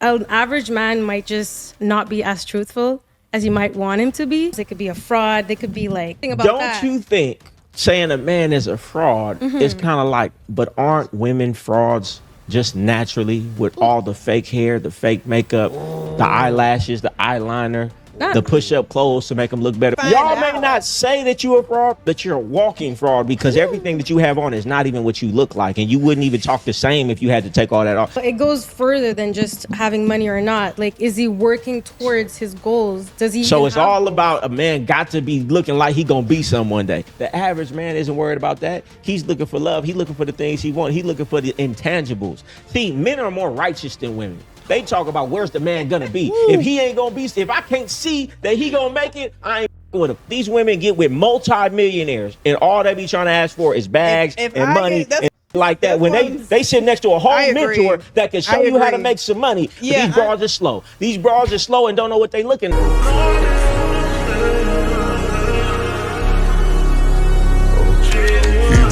An average man might just not be as truthful as you might want him to be. They could be a fraud. They could be like, think about Don't that. you think saying a man is a fraud is kind of like, but aren't women frauds just naturally with all the fake hair, the fake makeup, the eyelashes, the eyeliner, the push-up clothes to make them look better? Y'all may not say that you're a fraud, but you're a walking fraud because everything that you have on is not even what you look like, and you wouldn't even talk the same if you had to take all that off. But it goes further than just having money or not. Like, is he working towards his goals? Does he? So it's all goals? about a man got to be looking like he gonna be some one day. The average man isn't worried about that. He's looking for love. He's looking for the things he wants. He's looking for the intangibles. See, men are more righteous than women. They talk about where's the man gonna be. If he ain't gonna be, if I can't see that he gonna make it, I ain't with him. These women get with multi-millionaires and all they be trying to ask for is bags and money and like that. When they sit next to a whole mentor that can show you how to make some money. Yeah, these bras are slow. These bras are slow and don't know what they looking at.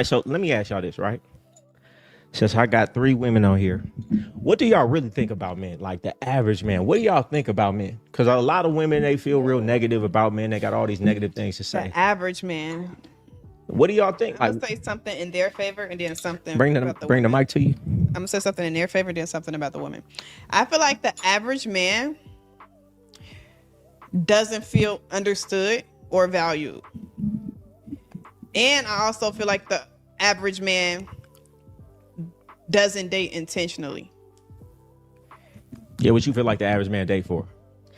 So let me ask y'all this, right? Since I got 3 women on here, what do y'all really think about men? Like the average man, what do y'all think about men? Because a lot of women, they feel real negative about men. They got all these negative things to say. The average man. What do y'all think? I'm gonna say something in their favor and then something. Bring the mic to you. I'm gonna say something in their favor, then something about the women. I feel like the average man doesn't feel understood or valued, and I also feel like the average man doesn't date intentionally. Yeah, what you feel like the average man date for?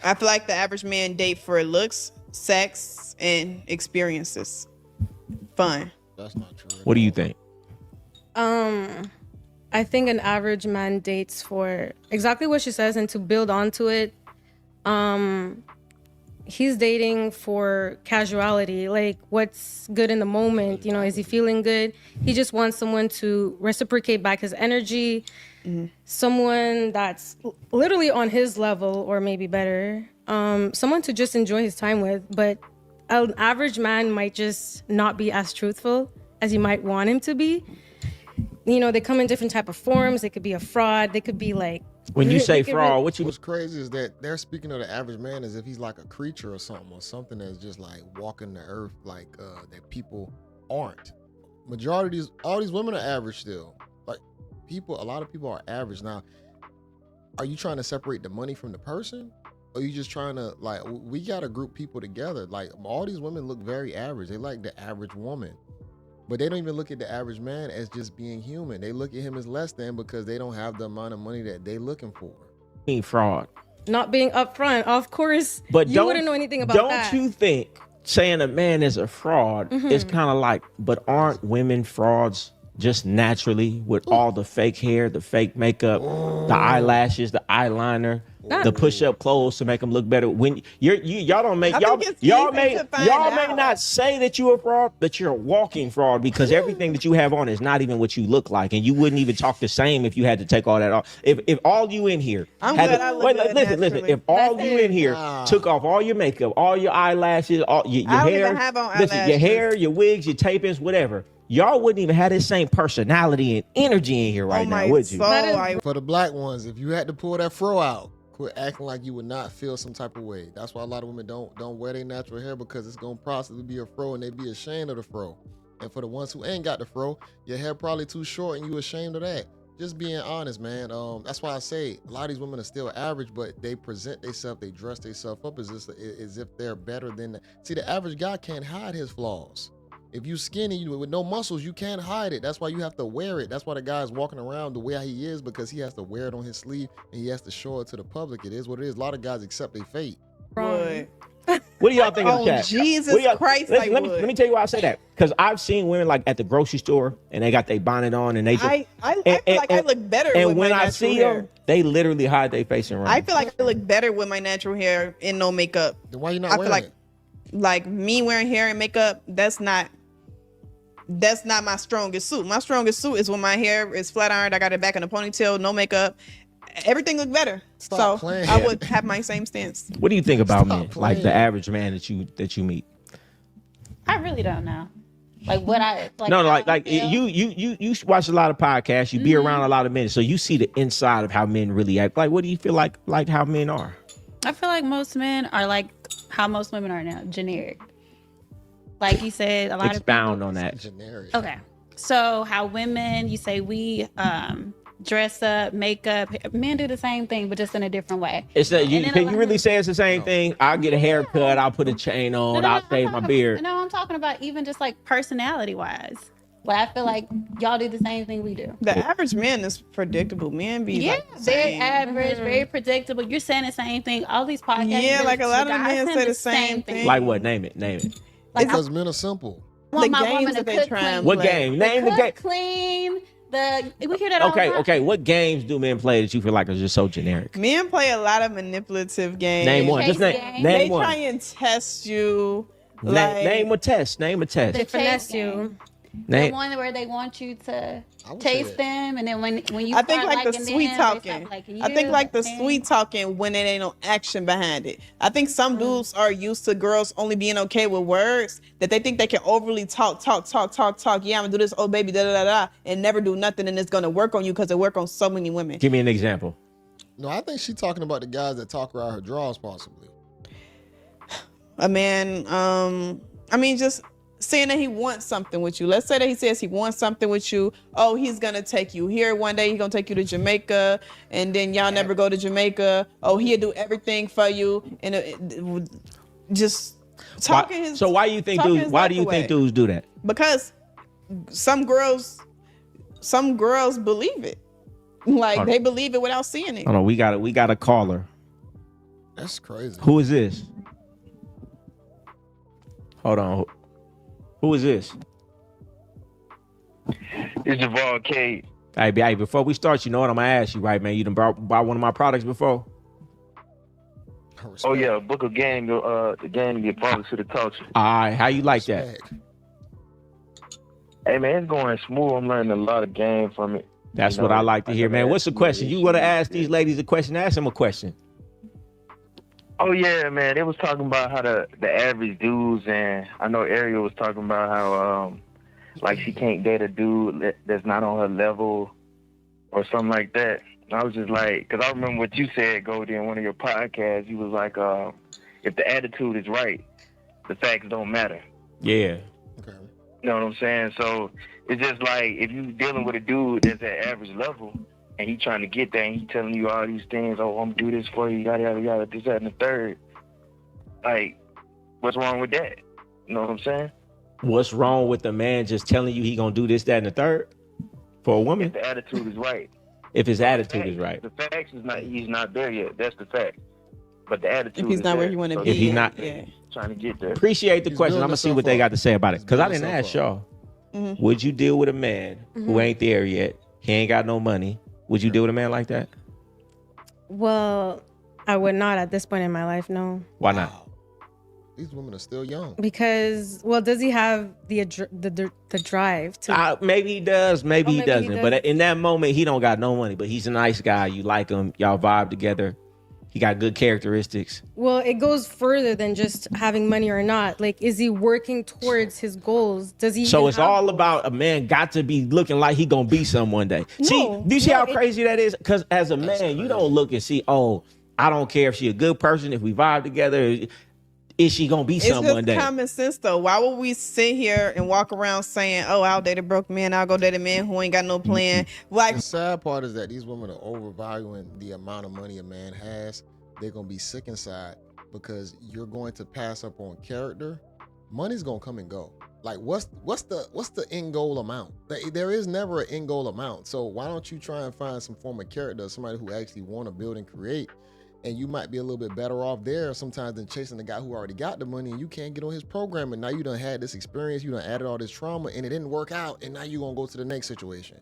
I feel like the average man date for looks, sex, and experiences. Fun. That's not true. What do you think? I think an average man dates for exactly what she says, and to build onto it, he's dating for casuality, like what's good in the moment. You know, is he feeling good? He just wants someone to reciprocate back his energy, someone that's literally on his level or maybe better, someone to just enjoy his time with. But an average man might just not be as truthful as you might want him to be. You know, they come in different type of forms. They could be a fraud. They could be like, when you say fraud, what's crazy is that they're speaking of the average man as if he's like a creature or something that's just like walking the earth, like that people aren't. Majority of all these women are average still. Like a lot of people are average. Now, are you trying to separate the money from the person? Or are you just trying to, like, we got to group people together. Like, all these women look very average. They like the average woman. But they don't even look at the average man as just being human. They look at him as less than because they don't have the amount of money that they looking for. Fraud. Not being upfront, of course. But you wouldn't know anything about that. Don't you think saying a man is a fraud is kind of like, but aren't women frauds just naturally with all the fake hair, the fake makeup, the eyelashes, the eyeliner, the push-up clothes to make them look better? When y'all don't make y'all may not say that you're a fraud, but you're a walking fraud because everything that you have on is not even what you look like, and you wouldn't even talk the same if you had to take all that off. If all you in here, listen, if all you in here took off all your makeup, all your eyelashes, all your hair, your hair, your wigs, your tapings, whatever. Y'all wouldn't even have the same personality and energy in here right now, would you? For the black ones, if you had to pull that fro out, quit acting like you would not feel some type of way. That's why a lot of women don't wear their natural hair, because it's gonna possibly be a fro and they be ashamed of the fro. And for the ones who ain't got the fro, your hair probably too short and you ashamed of that. Just being honest, man. That's why I say a lot of these women are still average, but they present themselves, they dress themselves up as if they're better than. See, the average guy can't hide his flaws. If you skinny with no muscles, you can't hide it. That's why you have to wear it. That's why the guy's walking around the way he is, because he has to wear it on his sleeve and he has to show it to the public. It is what it is. A lot of guys accept their fate. Right. What do y'all think of the chat? Jesus Christ! Let me tell you why I say that. Because I've seen women like at the grocery store and they got their bonnet on and they just. I feel like I look better. And with when my I see hair. them, they literally hide their face and run. I feel like I look better with my natural hair and no makeup. Then why you not wearing it? Like me wearing hair and makeup, that's not my strongest suit. My strongest suit is when my hair is flat ironed, I got it back in a ponytail, no makeup. Everything look better. Stop playing. I would have my same stance. What do you think about men? Like the average man that you meet? I really don't know. Like what I like. No, how like I feel. you watch a lot of podcasts. You be around a lot of men, so you see the inside of how men really act. Like, what do you feel like how men are? I feel like most men are like how most women are now, generic. Like you said, a lot Expound of on that. Generic. people. Okay, so how women, you say we dress up, makeup. Men do the same thing, but just in a different way. It's that you And then can a you lot- really say it's the same thing? I'll get a haircut, I'll put a chain on, I'll shave my beard. No, I'm talking about even just like personality wise. But I feel like y'all do the same thing we do. The average man is predictable. Men be Yeah, like the very same. average, very predictable. You're saying the same thing. All these podcasts. Yeah, like a lot of the guys men saying say the same thing. Like what? Name it. Like I Because men are simple. want The my games woman to that they cook try and clean. What play. game? Name the game. Cook clean. We hear that all the Okay, time. okay. What games do men play that you feel like are just so generic? Men play a lot of manipulative games. Name one. Chase Just name game. They name try one. and test you. Name a test. Name a test. The They finesse chase game. you. The Name. one where they want you to I would say chase that. them, and then when you I think start like the liking sweet them, talking. they stop liking I think you, like the then- sweet talking when it ain't no action behind it. I think some dudes are used to girls only being okay with words, that they think they can overly talk. Yeah, I'm gonna do this, oh baby, da da da da, and never do nothing, and it's gonna work on you because it work on so many women. Give me an example. No, I think she's talking about the guys that talk around her drawers, possibly. A man, I mean, just saying that he wants something with you. Let's say that he says he wants something with you. Oh, he's gonna take you here one day. He's gonna take you to Jamaica, and then y'all never go to Jamaica. Oh, he'll do everything for you, and just talking his. So why do you think talking dudes? his Why life do you away. think dudes do that? Because some girls believe it. Like Hold they on. believe it without seeing it. Hold on, we got a caller. That's crazy. Who is this? Hold on. Who is this? It's Javon K. Hey, before we start, you know what I'm gonna ask you, right, man? You done bought one of my products before? Oh yeah, book a game, the game to get products to the culture. All right, how you like that? Respect. Hey man, it's going smooth. I'm learning a lot of game from it. That's You what know, I like to hear, never man. asked What's the you question? this. You want to ask these ladies a question? Ask them a question. Oh yeah, man. They was talking about how the average dudes, and I know Ariel was talking about how like she can't date a dude that's not on her level or something like that. And I was just like, because I remember what you said, Goldie, in one of your podcasts. You was like, if the attitude is right, the facts don't matter. Yeah. Okay. You know what I'm saying? So it's just like if you dealing with a dude that's at average level and he trying to get there and he telling you all these things, oh, I'm gonna do this for you, yada yada yada, this, that, and the third. Like, what's wrong with that? You know what I'm saying? What's wrong with the man just telling you he gonna do this, that, and the third for a If woman? the attitude is right. If his attitude is right. The facts is not he's not there yet. That's the fact. But the attitude If he's is not where there. he want to So be, If he not- yeah. trying to get there. Appreciate the He's question. building I'm gonna see himself what they up. got to say about it. He's Cause I building didn't ask himself y'all. Mhm. Would you deal with a man who ain't there yet? He ain't got no money. Would you deal with a man like that? Well, I would not at this point in my life, no. Why not? Wow. These women are still young. Because, well, does he have the drive to? Maybe he does, maybe Oh, he maybe he doesn't. does. But in that moment, he don't got no money. But he's a nice guy. You like him. Y'all vibe together. He got good characteristics. Well, it goes further than just having money or not. Like, is he working towards his goals? Does he? So even it's have all goals? about a man got to be looking like he gonna be some one day. See, No, do you see no, how it- crazy that is? Because as a That's man, you crazy. don't look and see, oh, I don't care if she a good person, if we vibe together, is she gonna be It's some one just day? common sense though. Why would we sit here and walk around saying, "Oh, I'll date a broke man. I'll go date a man who ain't got no plan." Like, The sad part is that these women are overvaluing the amount of money a man has. They're gonna be sick inside because you're going to pass up on character. Money's gonna come and go. Like, what's the end goal amount? There is never an end goal amount. So why don't you try and find some form of character, somebody who actually want to build and create? And you might be a little bit better off there sometimes than chasing the guy who already got the money and you can't get on his program. And now you done had this experience, you done added all this trauma and it didn't work out. And now you're gonna go to the next situation.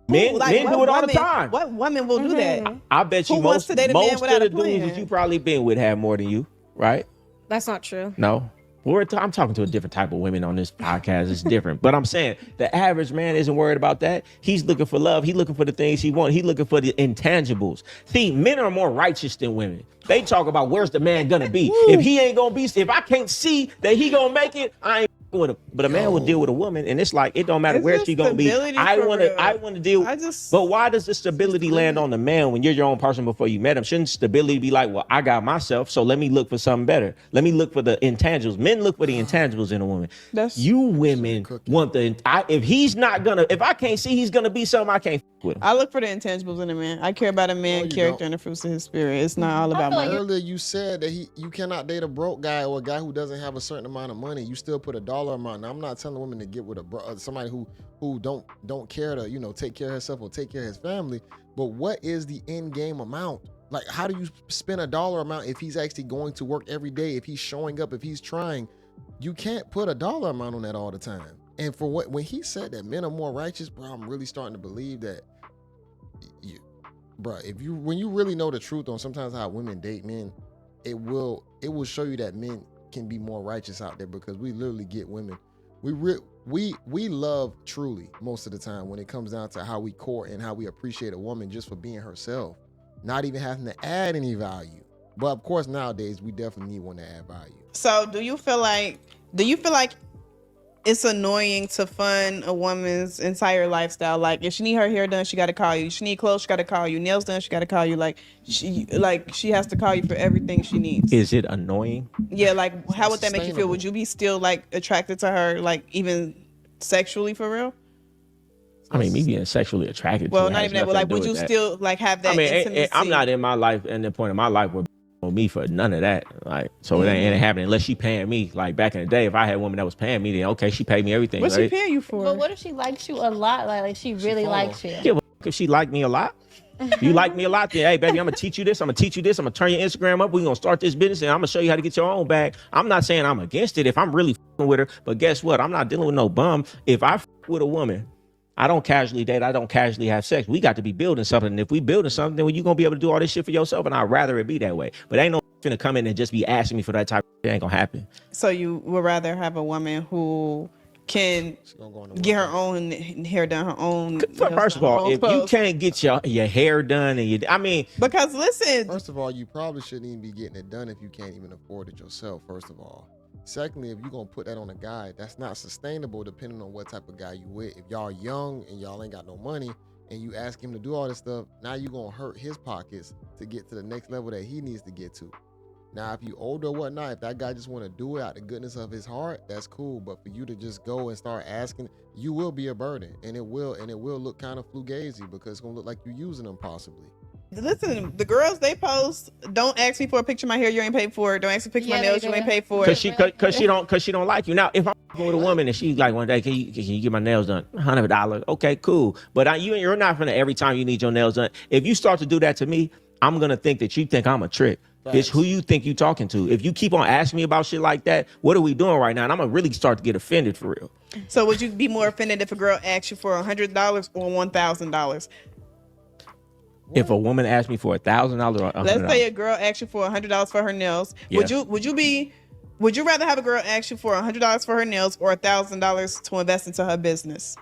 Men, like, men what do it all the woman- time. What woman will do that? Mhm. I bet you Who wants most to date a man of without the a dudes plan? that you probably been with have more than you, right? That's not true. No. I'm talking to a different type of women on this podcast. It's different. But I'm saying the average man isn't worried about that. He's looking for love. He's looking for the things he wants. He's looking for the intangibles. See, men are more righteous than women. They talk about where's the man gonna be. If he ain't gonna be, if I can't see that he gonna make it, I ain't but a man will deal with a woman, and it's like it don't matter It's where just she gonna be. stability I for want real. to deal. But why does the stability land on the man when you're your own person before you met him? Shouldn't stability be like, well, I got myself, so let me look for something better. Let me look for the intangibles. Men look for the intangibles in a woman. You women want if I can't see he's gonna be something, I can't with him. I look for the intangibles in a man. I care about a man's character and the fruits of his spirit. It's not all about money. Earlier you said that you cannot date a broke guy or a guy who doesn't have a certain amount of money. You still put a dollar amount. Now I'm not telling women to get with somebody who don't care to take care of herself or take care of his family. But what is the end game amount? Like, how do you spend a dollar amount if he's actually going to work every day, if he's showing up, if he's trying? You can't put a dollar amount on that all the time. And when he said that men are more righteous, bro, I'm really starting to believe that. When you really know the truth on sometimes how women date men, it will show you that men can be more righteous out there, because we literally get women. We love truly most of the time when it comes down to how we court and how we appreciate a woman just for being herself, not even having to add any value. But of course nowadays we definitely need one to add value. So do you feel like it's annoying to fund a woman's entire lifestyle? Like, if she need her hair done, she got to call you. She need clothes, she got to call you. Nails done, she got to call you. Like she has to call you for everything she needs. Is it annoying? Yeah, like how would that make you feel? Would you be still like attracted to her, like even sexually for real? I mean, me being sexually attracted. Well, to not even that, but like, would you still like have that intimacy? I'm not in my life, in the point of my life where on me for none of that. Like, so it ain't happening unless she paying me. Like back in the day, if I had a woman that was paying me, then okay, she paid me everything. What's she paying you for? But what if she likes you a lot? Like she really likes you. Yeah, if she liked me a lot. You like me a lot, then hey baby, I'm gonna teach you this, I'm gonna turn your Instagram up, we're gonna start this business, and I'm gonna show you how to get your own bag. I'm not saying I'm against it if I'm really with her, but guess what? I'm not dealing with no bum. If I with a woman, I don't casually date, I don't casually have sex. We got to be building something. And if we building something, then you're gonna be able to do all this shit for yourself, and I'd rather it be that way. But ain't no finna come in and just be asking me for that type of shit. It ain't gonna happen. So you would rather have a woman who can get her own hair done, her own. First of all, if you can't get your hair done, and because listen, first of all, you probably shouldn't even be getting it done if you can't even afford it yourself. First of all, secondly, if you're gonna put that on a guy, that's not sustainable depending on what type of guy you with. If y'all young and y'all ain't got no money and you ask him to do all this stuff, now you're gonna hurt his pockets to get to the next level that he needs to get to. Now, if you older or whatnot, if that guy just want to do it out the goodness of his heart, that's cool. But for you to just go and start asking, you will be a burden, and it will look kind of fugazi, because it's gonna look like you're using them possibly. Listen, the girls, they post, don't ask me for a picture of my hair, you ain't paid for it. Don't ask me for a picture of my nails, you ain't paid for it. Cause she don't like you. Now, if I'm with a woman and she's like, one day, can you get my nails done? $100. Okay, cool. But you're not gonna every time you need your nails done. If you start to do that to me, I'm gonna think that you think I'm a trick. Facts. Bitch, who you think you talking to? If you keep on asking me about shit like that, what are we doing right now? And I'm gonna really start to get offended for real. So would you be more offended if a girl asked you for $100 or $1,000? If a woman asked me for $1,000 or $100, let's say a girl asked you for $100 for her nails, yeah. Would you rather have a girl ask you for $100 for her nails or $1,000 to invest into her business?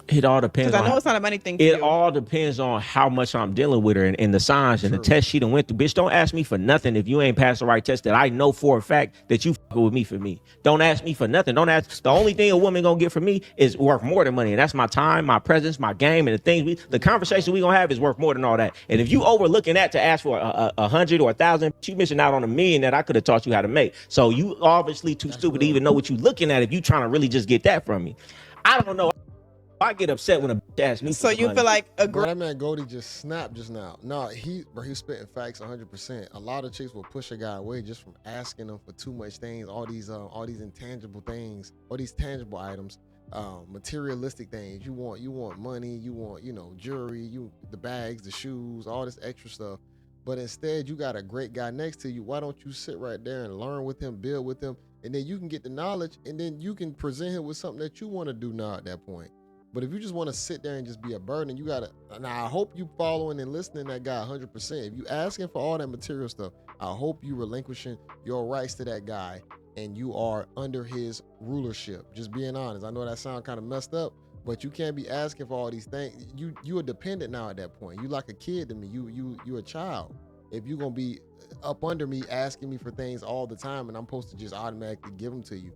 It all depends. Because I know it's not a money thing for you. It all depends on how much I'm dealing with her and the signs and the test she done went through. Bitch, don't ask me for nothing if you ain't passed the right test that I know for a fact that you fucking with me for me. Don't ask me for nothing. Don't ask. The only thing a woman gonna get from me is worth more than money, and that's my time, my presence, my game, and the conversation we gonna have is worth more than all that. And if you overlooking that to ask for 100 or 1,000, you missing out on $1 million that I could have taught you how to make. So you obviously too stupid to even know what you looking at if you trying to really just get that from me. I don't know. I get upset when a bitch asks me. So you feel like a girl? That man Goldie just snapped just now. No, he's spitting facts 100%. A lot of chicks will push a guy away just from asking them for too much things, all these intangible things, all these tangible items, materialistic things. You want money, you want jewelry, the bags, the shoes, all this extra stuff. But instead, you got a great guy next to you. Why don't you sit right there and learn with him, build with him, and then you can get the knowledge, and then you can present him with something that you want to do now at that point. But if you just want to sit there and just be a burden, you gotta. Now I hope you following and listening to that guy 100%. If you asking for all that material stuff, I hope you relinquishing your rights to that guy and you are under his rulership. Just being honest. I know that sounds kind of messed up, but you can't be asking for all these things. You are dependent now at that point. You like a kid to me. You a child. If you gonna be up under me asking me for things all the time and I'm supposed to just automatically give them to you.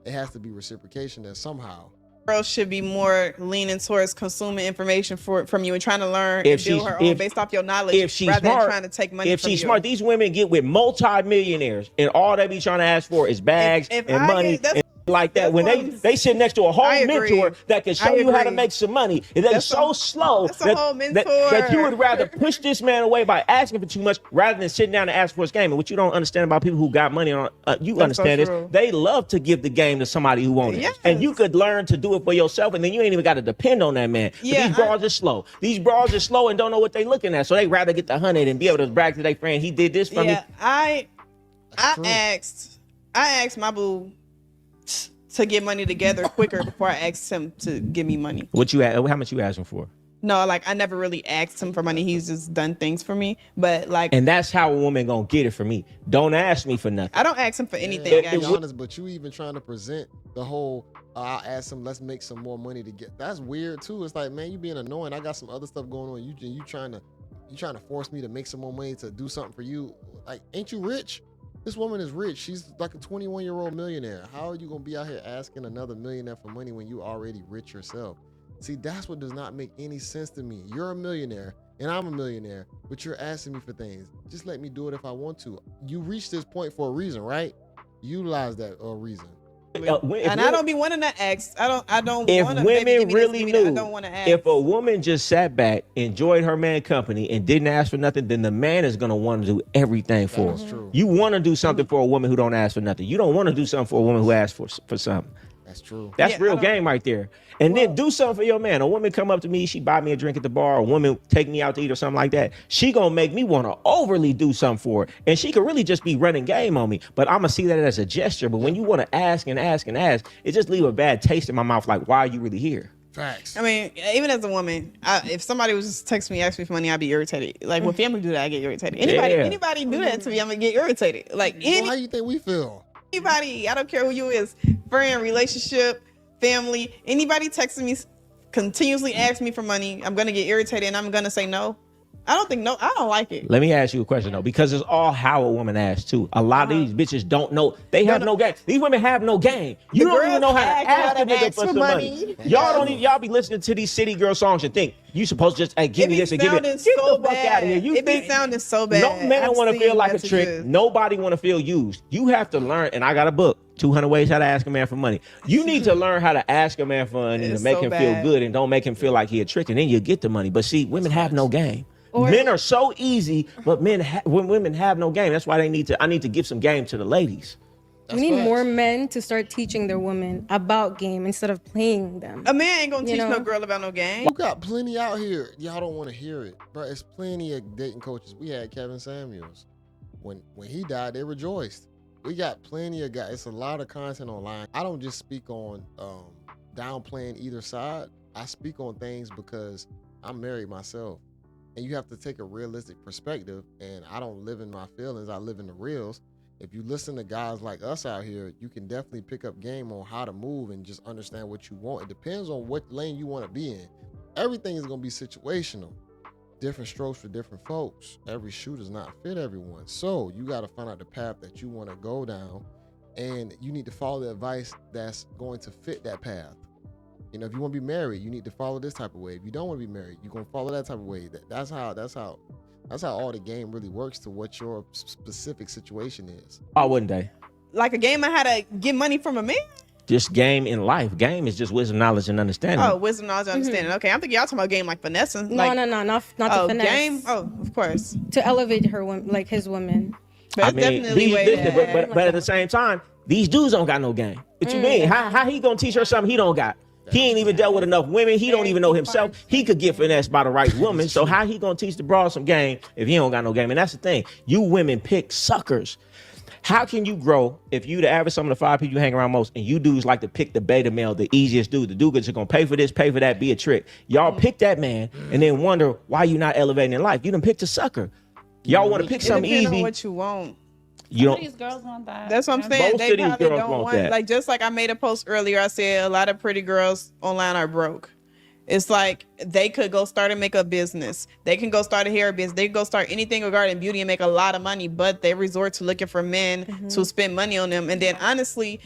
it has to be reciprocation there somehow. Girls should be more leaning towards consuming information from you and trying to learn and build her own based off your knowledge if she's rather smart, than trying to take money if from she's you. smart, these women get with multi-millionaires and all they be trying to ask for is bags If and I money get- and like that. When they sit next to a whole I agree. mentor that can show I you how to agree. make some money, and they're so slow that's a whole mentor. that you would rather push this man away by asking for too much rather than sitting down and ask for his game. And what you don't understand about people who got money on, you That's understand so this, true. they love to give the game to somebody who wants it. Yes. And you could learn to do it for yourself, and then you ain't even got to depend on that man. But Yeah, these bras are slow. These bras are slow and don't know what they looking at, so they rather get the 100 and be able to brag to their friend, he did this for me. Yeah, I true. asked my boo to get money together quicker before I asked him to give me money. How much you asking for? No, like I never really asked him for money. He's just done things for me. But like, And that's how a woman gonna get it from me. Don't ask me for nothing. I don't ask him for anything. Yeah, actually. to be honest, but you even trying to present the whole, I'll ask him, let's make some more money to get. That's weird too. It's like, man, you being annoying. I got some other stuff going on. You trying to force me to make some more money to do something for you. Like, ain't you rich? This woman is rich. She's like a 21-year-old millionaire. How are you gonna be out here asking another millionaire for money when you already rich yourself? See, that's what does not make any sense to me. You're a millionaire and I'm a millionaire, but you're asking me for things. Just let me do it if I want to. You reached this point for a reason, right? Utilize that reason. And I don't be wanting to ask. I don't. If wanna, women baby, give me this, really give me that. knew, I don't want to ask. if a woman just sat back, enjoyed her man company, and didn't ask for nothing, then the man is gonna want to do everything for her. That's true. You want to do something for a woman who don't ask for nothing. You don't want to do something for a woman who asks for something. That's true. That's Yeah, real I don't- game right there. And then do something for your man. A woman come up to me, she buy me a drink at the bar, a woman take me out to eat or something like that. She gonna make me want to overly do something for her. And she could really just be running game on me. But I'm gonna see that as a gesture. But when you want to ask and ask and ask, it just leave a bad taste in my mouth. Like, why are you really here? Facts. I mean, even as a woman, if somebody was just text me, ask me for money, I'd be irritated. Like when family do that, I get irritated. Anybody do that to me, I'm gonna get irritated. Like Well, how you think we feel? anybody, I don't care who you is, friend, relationship, family, anybody texting me continuously ask me for money, I'm gonna get irritated and I'm gonna say no. I don't like it. Let me ask you a question though, because it's all how a woman asks too. A lot of these bitches don't know. They have no game. These women have no game. You The don't even girls know how to ask ask how a to nigga ask for for some money. money. Y'all don't even, y'all be listening to these city girl songs and think you supposed to just, hey, give It me be this and give me sounding that. Get so the fuck bad. out of here. You It be think sounding so bad. No man I've want to seen feel like a trick. messages. Nobody want to feel used. You have to learn, and I got a book, 200 Ways How to Ask a Man for Money. You need to learn how to ask a man for money to It's make so him bad. feel good and don't make him feel like he a trick, and then you get the money. But see, women have no game. Or- Men are so easy, but when women have no game, that's why I need to give some game to the ladies. We need more men to start teaching their women about game instead of playing them. A man ain't gonna teach know? no girl about no game. You got plenty out here. Y'all don't want to hear it, bro. It's plenty of dating coaches. We had Kevin Samuels. When he died, they rejoiced. We got plenty of guys. It's a lot of content online. I don't just speak on downplaying either side. I speak on things because I'm married myself. And you have to take a realistic perspective. And I don't live in my feelings. I live in the reals. If you listen to guys like us out here, you can definitely pick up game on how to move and just understand what you want. It depends on what lane you want to be in. Everything is going to be situational. Different strokes for different folks. Every shoe does not fit everyone. So you got to find out the path that you want to go down. And you need to follow the advice that's going to fit that path. You know, if you want to be married, you need to follow this type of way. If you don't want to be married, you're going to follow that type of way. That's how all the game really works to what your specific situation is. Why wouldn't they? Like a game I had to get money from a man. Just game in life. Game is just wisdom, knowledge, and understanding. Oh, wisdom, knowledge, understanding. Okay, I'm thinking y'all talking about game like finessing. No, Like, no, not the oh, finesse. game. Oh, of course. To elevate her, like his women. But it's definitely these, way listen, bad. but at the same time, these dudes don't got no game. What you mean? How he gonna teach her something he don't got? He ain't even dealt with enough women. He don't even know himself. He could get finessed by the right woman. So how he gonna teach the broad some game if he don't got no game? And that's the thing. You women pick suckers. How can you grow if you the average sum of the 5 people you hang around most, and you dudes like to pick the beta male, the easiest dude, the dude that's gonna pay for this, pay for that, be a trick. Y'all pick that man and then wonder why you not elevating in life. You done picked a sucker. Y'all want to pick It something depends on easy. what you want. You Some of don't. these girls want that. That's what I'm Yeah. saying. Most They of these probably girls don't want want that. like just like I made a post earlier. I said a lot of pretty girls online are broke. It's like they could go start a makeup business. They can go start a hair business. They can go start anything regarding beauty and make a lot of money, but they resort to looking for men to spend money on them. And then honestly,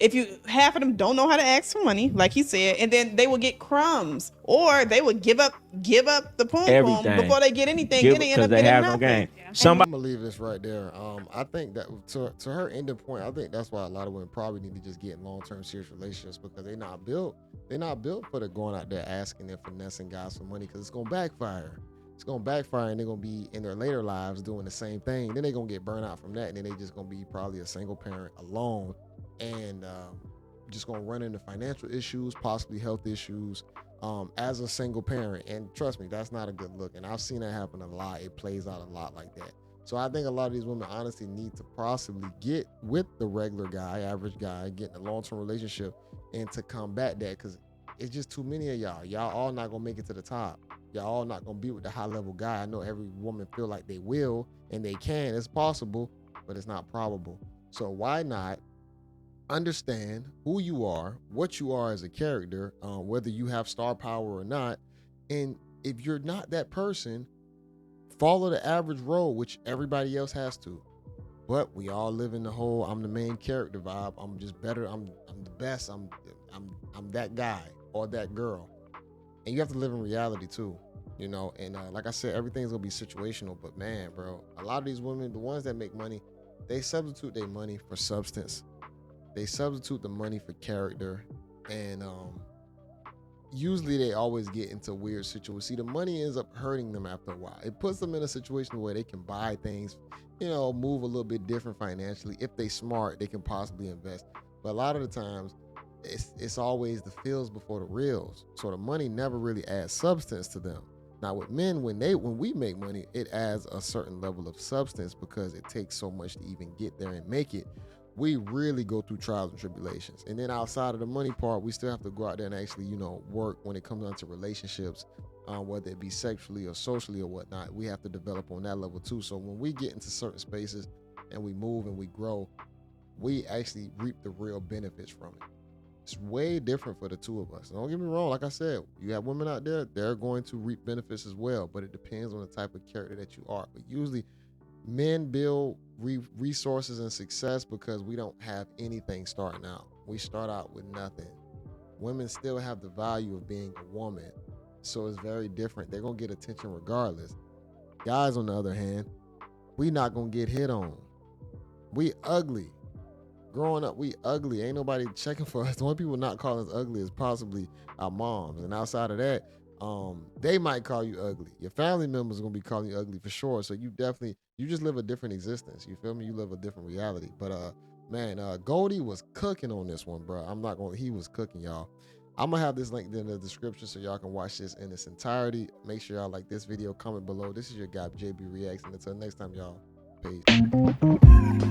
if you half of them don't know how to ask for money, like he said, and then they will get crumbs, or they would give up the poom Everything. before they get anything. Give then they it end 'cause up they getting have no nothing. game. Yeah. Somebody I'm gonna leave this right there. I think that to her ending point, I think that's why a lot of women probably need to just get in long-term serious relationships because they're not built for the going out there asking and finessing guys for money because it's gonna backfire. It's gonna backfire and they're gonna be in their later lives doing the same thing. Then they're gonna get burned out from that, and then they just gonna be probably a single parent alone and just gonna run into financial issues, possibly health issues. As a single parent, and trust me, that's not a good look. And I've seen that happen a lot. It plays out a lot like that. So I think a lot of these women honestly need to possibly get with the regular guy, average guy, get in a long-term relationship, and to combat that because it's just too many of y'all. Y'all all not gonna make it to the top. Y'all all not gonna be with the high-level guy. I know every woman feel like they will and they can. It's possible, but it's not probable. So why not understand who you are, what you are as a character, whether you have star power or not. And if you're not that person, follow the average role, which everybody else has to. But we all live in the whole I'm the main character vibe. I'm just better. I'm the best. I'm that guy or that girl. And you have to live in reality too. You know, and like I said, everything's gonna be situational. But man, bro, a lot of these women, the ones that make money, they substitute their money for substance. They substitute the money for character, and usually they always get into weird situations. See, the money ends up hurting them after a while. It puts them in a situation where they can buy things, you know, move a little bit different financially. If they smart, they can possibly invest. But a lot of the times, it's always the feels before the reals. So the money never really adds substance to them. Now with men, when we make money, it adds a certain level of substance because it takes so much to even get there and make it. We really go through trials and tribulations. And then outside of the money part, we still have to go out there and actually, you know, work when it comes down to relationships, whether it be sexually or socially or whatnot. We have to develop on that level too. So when we get into certain spaces and we move and we grow, we actually reap the real benefits from it. It's way different for the two of us. Don't get me wrong. Like I said, you have women out there, they're going to reap benefits as well, but it depends on the type of character that you are. But usually men build resources and success because we don't have anything starting out. We start out with nothing. Women still have the value of being a woman, so it's very different. They're gonna get attention regardless. Guys, on the other hand, we not gonna get hit on. We ugly. Growing up, we ugly. Ain't nobody checking for us. The only people not calling us ugly is possibly our moms, and outside of that, they might call you ugly. Your family members are gonna be calling you ugly for sure. So you just live a different existence. You feel me? You live a different reality. But man, Goldie was cooking on this one, bro. He was cooking, y'all. I'm gonna have this link in the description so y'all can watch this in its entirety. Make sure y'all like this video, comment below. This is your guy, JayBReacts, and until next time, y'all. Peace.